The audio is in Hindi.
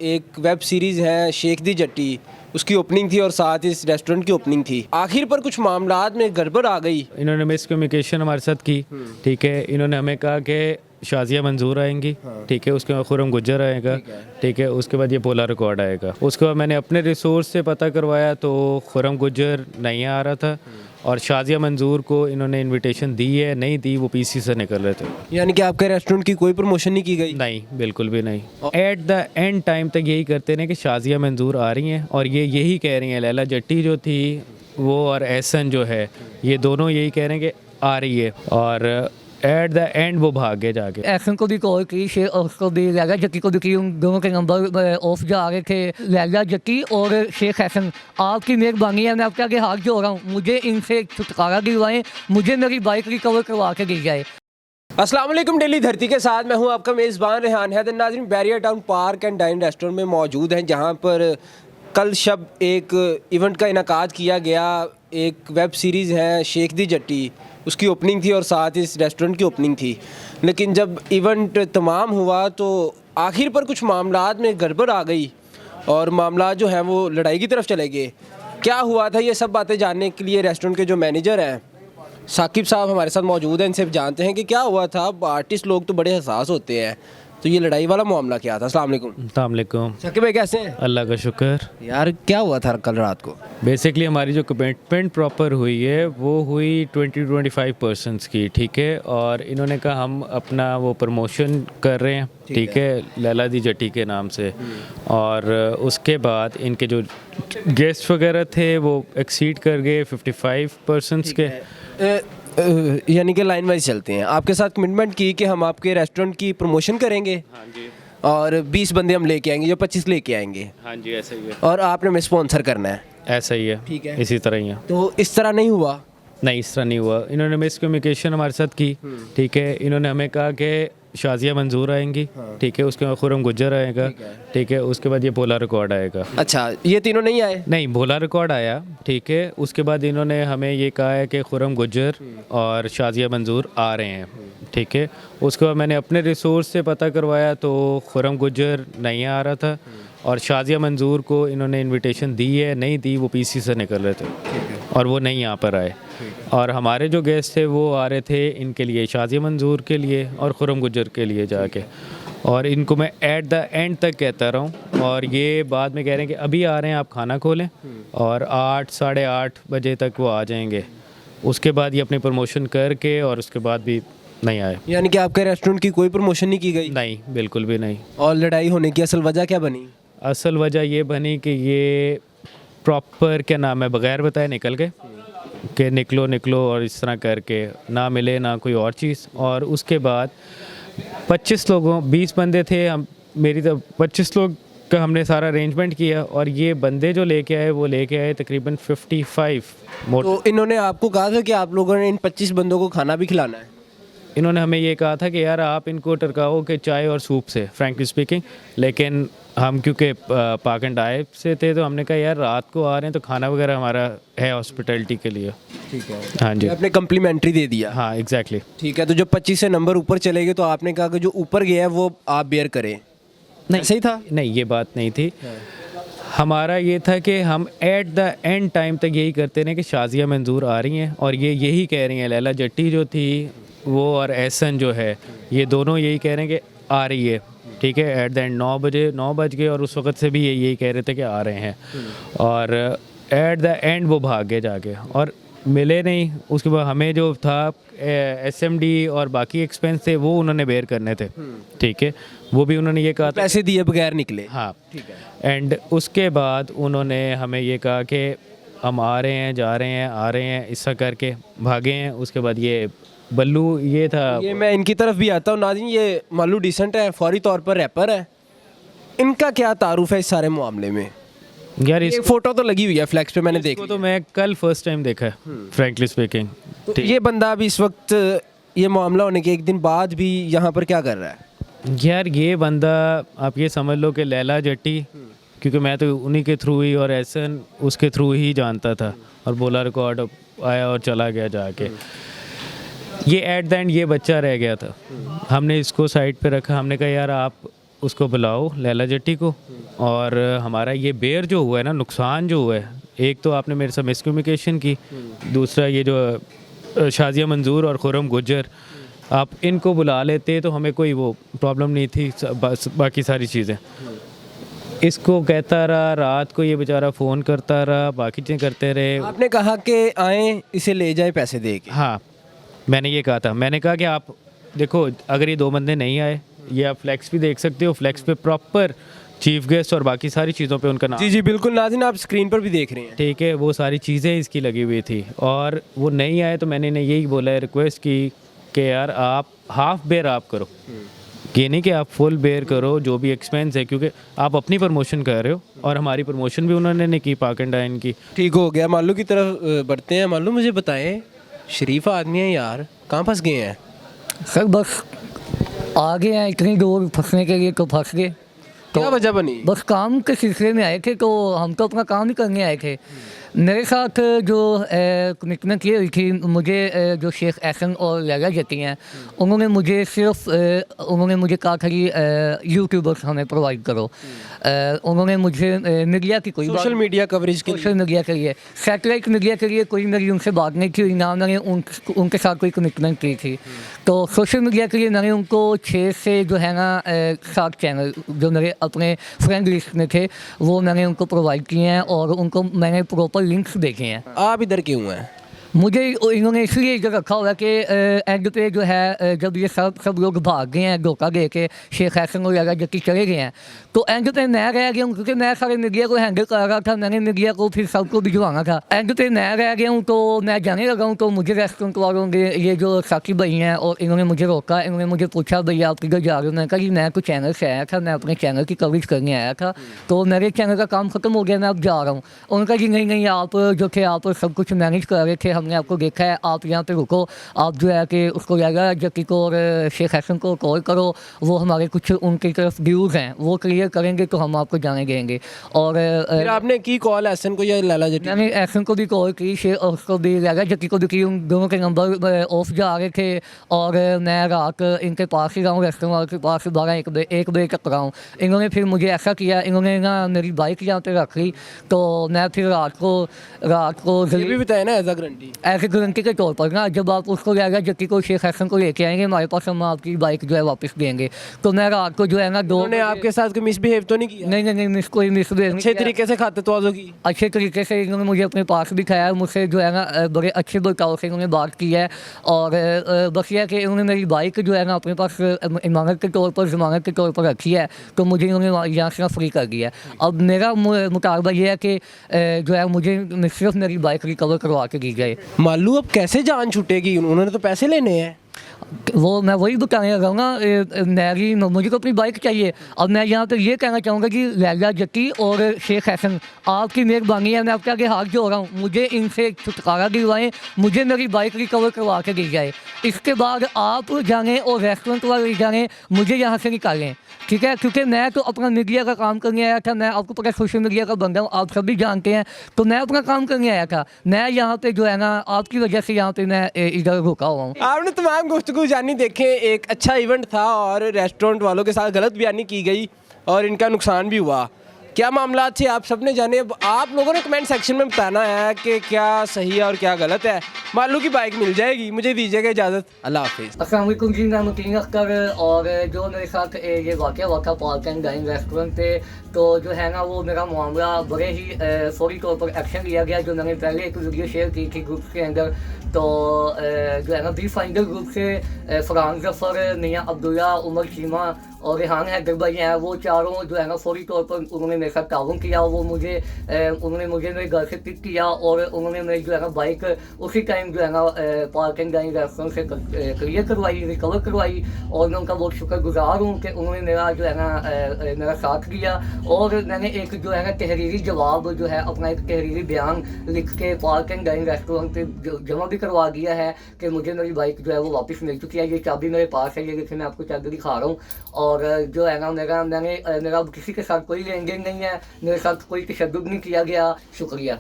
एक वेब सीरीज़ है शेख दी जट्टी, उसकी ओपनिंग थी और साथ इस रेस्टोरेंट की ओपनिंग थी। आखिर पर कुछ मामलात में गड़बड़ आ गई। इन्होंने मिसकम्युनिकेशन हमारे साथ की, ठीक है। इन्होंने हमें कहा कि शाजिया मंजूर आएंगी, ठीक है। उसके बाद खुरम गुज्जर आएगा, ठीक है। उसके बाद ये पोला रिकॉर्ड आएगा। उसके बाद मैंने अपने रिसोर्स से पता करवाया तो खुरम गुज्जर नहीं आ रहा था और शाजिया मंजूर को इन्होंने इनविटेशन दी है, नहीं दी, वो पीसी से निकल रहे थे। यानी कि आपके रेस्टोरेंट की कोई प्रमोशन नहीं की गई? नहीं, बिल्कुल भी नहीं। एट द एंड टाइम तक यही करते रहे कि शाजिया मंजूर आ रही हैं और ये यही कह रही हैं, लैला जट्टी जो थी वो और एहसन जो है, ये दोनों यही कह रहे हैं कि आ रही है, और एट द एंड वो भाग गए जाके। एहसन को भी कॉल की, शेख उसको भी, लैला जक्की को भी की। उन दोनों के नंबर ऑफ जा रहे थे, लैला जक्की और शेख एहसन। आपकी मेहरबानी है, मैं आपके आगे हाथ जोड़ रहा हूँ, मुझे इनसे छुटकारा दिलवाएं, मुझे मेरी बाइक रिकवर करवा के दी जाए। अस्सलाम वालेकुम, डेली धरती के साथ मैं हूं आपका मेज़बान रेहान हैदर। नाज़रीन, Barrier Town Park and Dine restaurant में मौजूद हैं, जहां पर कल शब एक इवेंट का इनकाद किया गया। एक वेब सीरीज़ है शेख दी जट्टी, उसकी ओपनिंग थी और साथ इस रेस्टोरेंट की ओपनिंग थी। लेकिन जब इवेंट तमाम हुआ तो आखिर पर कुछ मामलात में गड़बड़ आ गई और मामला जो है वो लड़ाई की तरफ चले गए। क्या हुआ था, ये सब बातें जानने के लिए रेस्टोरेंट के जो मैनेजर हैं साकिब साहब हमारे साथ मौजूद हैं, इनसे जानते हैं कि क्या हुआ था। अब आर्टिस्ट लोग तो बड़े हसास होते हैं, तो ये लड़ाई वाला मामला क्या था? अस्सलाम वालेकुम। अस्सलाम वालेकुम। साकिब भाई कैसे हैं? अल्लाह का शुक्र। यार क्या हुआ था कल रात को? बेसिकली हमारी जो कमिटमेंट प्रॉपर हुई है वो हुई 20-25% की, ठीक है। और इन्होंने कहा हम अपना वो प्रमोशन कर रहे हैं, ठीक है, लैला दी जट्टी के नाम से। और उसके बाद इनके जो गेस्ट वगैरह थे वो एक्सीड कर गए 55% के। यानी कि लाइन वाइज चलते हैं। आपके साथ कमिटमेंट की कि हम आपके रेस्टोरेंट की प्रमोशन करेंगे। हाँ जी। और 20 बंदे हम लेके आएंगे, जो 25 लेके आएंगे। हाँ जी, ऐसा ही है। और आपने हमें स्पॉन्सर करना है। ऐसा ही है, ठीक है। इसी तरह ही है। तो इस तरह नहीं हुआ? नहीं, इस तरह नहीं हुआ। इन्होंने मिसकम्युनिकेशन हमारे साथ की, ठीक है। इन्होंने हमें कहा कि शाजिया मंजूर आएंगी, ठीक है। उसके बाद खुरम गुज्जर आएगा, ठीक है। उसके बाद ये भोला रिकॉर्ड आएगा। अच्छा, ये तीनों नहीं आए? नहीं, भोला रिकॉर्ड आया, ठीक है। उसके बाद इन्होंने हमें ये कहा है कि खुरम गुज्जर और शाजिया मंजूर आ रहे हैं, ठीक है। उसके बाद मैंने अपने रिसोर्स से पता करवाया तो खुरम गुज्जर नहीं आ रहा था और शाजिया मंजूर को इन्होंने इनविटेशन दी है, नहीं दी, वो पीसी से निकल रहे थे और वो नहीं यहाँ पर आए। और हमारे जो गेस्ट थे वो आ रहे थे इनके लिए, शाजिया मंजूर के लिए और खुरम गुज्जर के लिए जाके। और इनको मैं एट द एंड तक कहता रहा हूँ और ये बाद में कह रहे हैं कि अभी आ रहे हैं, आप खाना खोलें, और 8 साढ़े 8 बजे तक वो आ जाएंगे। उसके बाद ये अपनी प्रमोशन करके और उसके बाद भी नहीं आए। यानी कि आपके रेस्टोरेंट की कोई प्रमोशन नहीं की गई? नहीं, बिल्कुल भी नहीं। और लड़ाई होने की असल वजह क्या बनी? असल वजह ये बनी कि ये प्रॉपर क्या नाम है, बगैर बताए निकल गए कि निकलो निकलो, और इस तरह करके ना मिले ना कोई और चीज़। और उसके बाद 25 लोगों 20 बंदे थे हम, मेरी तो 25 लोग का हमने सारा अरेंजमेंट किया और ये बंदे जो लेके आए वो लेके आए तकरीबन 55 मोर। तो इन्होंने आपको कहा था कि आप लोगों ने इन 25 बंदों को खाना भी खिलाना है? इन्होंने हमें ये कहा था कि यार आप इनको टरकाओ के चाय और सूप से, फ्रैंकली स्पीकिंग। लेकिन हम क्योंकि पाक एंड डाइव से थे तो हमने कहा यार रात को आ रहे हैं तो खाना वगैरह हमारा है हॉस्पिटैलिटी के लिए। ठीक है। हाँ जी, आपने कम्प्लीमेंट्री दे दिया? हाँ एग्जैक्टली। ठीक है। तो जो 25 से नंबर ऊपर चले गए तो आपने कहा कि जो ऊपर गया है वो आप बेयर करें? नहीं, सही था? नहीं, ये बात नहीं थी। हमारा ये था कि हम एट द एंड टाइम तक यही करते रहे कि शाजिया मंजूर आ रही हैं और ये यही कह रही हैं, लैला जट्टी जो थी वो और एहसन जो है, ये दोनों यही कह रहे हैं कि आ रही है, ठीक है। एट द एंड 9 बज गए और उस वक़्त से भी यही कह रहे थे कि आ रहे हैं। और एट द एंड वो भाग गए जाके और मिले नहीं। उसके बाद हमें जो था SMD और बाकी एक्सपेंस थे वो उन्होंने बेयर करने थे, ठीक है। वो भी उन्होंने ये कहा था, पैसे दिए बगैर निकले? हाँ, ठीक है। एंड उसके बाद उन्होंने हमें ये कहा कि हम आ रहे हैं, जा रहे हैं, आ रहे हैं, ऐसा करके भागे हैं। उसके बाद ये बल्लू ये था, ये मैं इनकी तरफ भी आता हूँ। नाज़रीन, ये मालू डिसेंट है, फौरी तौर पर रैपर है। इनका क्या तारुफ है इस सारे मामले में? यार एक फ़ोटो तो लगी हुई है फ्लैक्स पे, मैंने देखा। इसको तो मैं कल फर्स्ट टाइम देखा है, फ्रैंकली स्पीकिंग। तो ये बंदा अभी इस वक्त, ये मामला होने के एक दिन बाद भी यहाँ पर क्या कर रहा है? यार ये बंदा आप ये समझ लो कि लैला जट्टी, क्योंकि मैं तो उन्हीं के थ्रू ही और एहसन उसके थ्रू ही जानता था, और बोला रिकॉर्ड आया और चला गया जाके। ये एट द एंड ये बच्चा रह गया था, हमने इसको साइड पे रखा। हमने कहा यार आप उसको बुलाओ लैला जट्टी को, और हमारा ये बेर जो हुआ है ना, नुकसान जो हुआ है, एक तो आपने मेरे साथ मिसकम्युनिकेशन की, दूसरा ये जो शाजिया मंजूर और खुरम गुज्जर, आप इनको बुला लेते तो हमें कोई वो प्रॉब्लम नहीं थी, बाकी सारी चीज़ें। इसको कहता रहा, रात को ये बेचारा फ़ोन करता रहा, बाकी चीज़ें करते रहे। आपने कहा कि आएँ इसे ले जाएं पैसे दे के। हाँ, मैंने ये कहा था, मैंने कहा कि आप देखो, अगर ये 2 बंदे नहीं आए, ये आप फ्लैक्स भी देख सकते हो, फ्लैक्स पे प्रॉपर चीफ गेस्ट और बाकी सारी चीज़ों पे उनका नाम, जी जी बिल्कुल नाज़रीन, आप स्क्रीन पर भी देख रहे हैं। ठीक है, वो सारी चीज़ें इसकी लगी हुई थी, और वो नहीं आए तो मैंने इन्हें यही बोला है, रिक्वेस्ट की कि यार आप हाफ बेयर आप करो, ये नहीं कि आप फुल बेयर करो जो भी एक्सपेंस है, क्योंकि आप अपनी प्रमोशन कर रहे हो और हमारी प्रमोशन भी उन्होंने नहीं की, पाक एंड डाइन की। ठीक हो गया, मालू की तरफ बढ़ते हैं। मालू मुझे बताएं, शरीफ आदमी है यार, कहाँ फंस गए हैं? सर बस आ गए हैं इतनी दूर फंसने के लिए, तो फंस गए। क्या वजह बनी? बस काम के सिलसिले में आए थे, तो हम तो अपना काम ही करने आए थे। मेरे साथ जो कमिटमेंट ये हुई थी, मुझे जो शेख एहसन और लैला जट्टी हैं, उन्होंने मुझे सिर्फ उन्होंने मुझे कहा था कि यूट्यूबर्स हमें प्रोवाइड करो। उन्होंने मुझे मीडिया की कोई सोशल मीडिया कवरेज के सोशल मीडिया के लिए, सैटेलाइट मीडिया के लिए कोई मेरी उनसे बात नहीं की हुई, ना मैंने उनके साथ कोई कमिटमेंट की थी। तो सोशल मीडिया के लिए मैंने उनको 6 से जो है ना 7 चैनल जो मेरे अपने फ्रेंड लिस्ट में थे, वो मैंने उनको प्रोवाइड किए हैं, और उनको मैंने प्रॉपर लिंक्स देखे हैं। आप इधर क्यों हैं? मुझे इन्होंने इसलिए इधर रखा हुआ है कि एंड पे जो है जब ये सब लोग भाग गए हैं, धोखा दे के शेख एहसन और लैला जट्टी चले गए हैं, तो एंड पे मैं रह गया हूँ, क्योंकि मैं सारे मीडिया को हैंडल कर रहा था, मैंने मीडिया को फिर सबको भिजवाना था। एंड पे मैं रह गया हूँ, तो मैं जाने लगा हूँ, तो मुझे रेस्टोरेंट वालों के ये जो साकी भाई हैं, और इन्होंने मुझे रोका, इन्होंने मुझे पूछा भैया आप किधर जा रहे हो? मैंने कहा कि मैं कुछ चैनल से आया था, मैं अपने चैनल की कवरेज करने आया था, तो मेरे चैनल का काम खत्म हो गया, मैं अब जा रहा हूँ। उनका जी नहीं नहीं, आप जो थे आप सब कुछ मैनेज कर रहे थे, हमने आपको देखा है, आप यहाँ पे रुको, आप जो है कि उसको लैला जट्टी को और शेख एहसन को कॉल करो, वो हमारे कुछ उनकी तरफ व्यूज़ हैं वो क्लियर करेंगे, तो हम आपको जाने देंगे। और फिर आपने की कॉल एहसन को या लैला जट्टी? मैंने एहसन को भी कॉल की, उसको भी लैला जट्टी को भी की, उन दोनों के नंबर ऑफ जा रहे थे, और मैं रात इनके पास ही रहा हूँ, रेस्टोरेंट के पास 12-1 बजे तक रहा हूँ। इन्होंने फिर मुझे ऐसा किया, इन्होंने ना मेरी बाइक यहाँ पे रख ली, तो मैं फिर रात को ये भी बताया ना एज अ गारंटी। ऐसे गारंटी के तौर पर ना, जब आप उसको लैला जट्टी को शेख एहसन को लेके आएंगे हमारे पास, हम आपकी बाइक जो है वापस देंगे। तो मैं रात को जो है ना उन्होंने आपके साथ कोई मिसबिहेव तो नहीं किया? नहीं कोई मिसबिहेव नहीं अच्छे किया। तरीके से खाते तवाज़ो की? अच्छे तरीके से इन्होंने मुझे अपने पास बिठाया, मुझसे जो है ना बड़े अच्छे बर्ताव से इन्होंने बात की है, और बस यह है कि इन्होंने मेरी बाइक जो है ना अपने पास इमारत के तौर पर, ज़मानत के तौर पर रखी है, तो मुझे इन्होंने यहाँ से फ्री कर दिया है। अब मेरा मुतालबा ये है कि जो है मुझे सिर्फ मेरी बाइक रिकवर करवा के दी जाए। मालू अब कैसे जान छूटेगी? उन्होंने तो पैसे लेने हैं। वो मैं वही बताने लगा हूँ ना, मुझे तो अपनी बाइक चाहिए। अब मैं यहाँ पे ये कहना चाहूँगा कि लैला जट्टी और शेख एहसन, आपकी मेहरबानी है, मैं आपके आगे हाथ जोड़ रहा हूँ, मुझे इनसे छुटकारा दिलवाएं, मुझे मेरी बाइक रिकवर करवा के दी जाए। इसके बाद आप जाने और रेस्टोरेंट वाले जाने, मुझे यहाँ से निकालें, ठीक है? क्योंकि मैं तो अपना मीडिया का काम करने आया था, मैं आपको पता है सोशल मीडिया का बंदा हूँ, आप सभी जानते हैं, तो मैं अपना काम करने आया था। मैं यहाँ पे जो है ना आपकी वजह से यहाँ पे मैं इधर रुका हुआ हूँ। आपने तमाम गुफ्तगू जानी, देखें एक अच्छा इवेंट था और रेस्टोरेंट वालों के साथ गलत बयानी की गई और इनका नुकसान भी हुआ। क्या मामला थे आप सबने जाने। अब आप लोगों ने कमेंट सेक्शन में बताना है कि क्या सही है और क्या गलत है। मालू की बाइक मिल जाएगी, मुझे दीजिएगा इजाज़त। अल्लाह हाफिज़। अस्सलाम वालेकुम जी, मैं मुतीन अख्तर, और जो मेरे साथ ये वाक़या हुआ था पार्क एंड डाइन रेस्टोरेंट पे, तो जो है ना वो मेरा मामला बड़े ही फौरी तौर पर एक्शन लिया गया। जो मैंने पहले एक वीडियो शेयर की थी ग्रुप के अंदर, तो जो है ना बी फाइंडर ग्रुप से फरहान जफर, मियाँ अब्दुल्ला, उमर चीमा और रेहान हैदर भाई हैं, वो चारों जो है ना फौरी तौर पर उन्होंने मेरे साथ ताउन किया। वो उन्होंने मुझे मेरे घर से पिक किया, और उन्होंने मेरी जो है ना बाइक उसी टाइम जो है ना पार्क एंड डाइन रेस्टोरेंट से क्लियर करवाई, रिकवर करवाई, और मैं उनका बहुत शुक्रगुजार हूँ कि उन्होंने मेरा जो है ना मेरा साथ दिया। और मैंने एक जो है ना तहरीरी जवाब जो है, अपना एक तहरीरी बयान लिख के पार्क एंड डाइन रेस्टोरेंट पे जमा भी करवा दिया है कि मुझे मेरी बाइक जो है वो वापस मिल चुकी है। ये चाबी मेरे पास है, ये देखिए मैं आपको चाबी दिखा रहा हूँ। और जो है ना मेरा किसी के साथ कोई लेन देन नहीं है, मेरे साथ कोई तशद्दुद नहीं किया गया। शुक्रिया।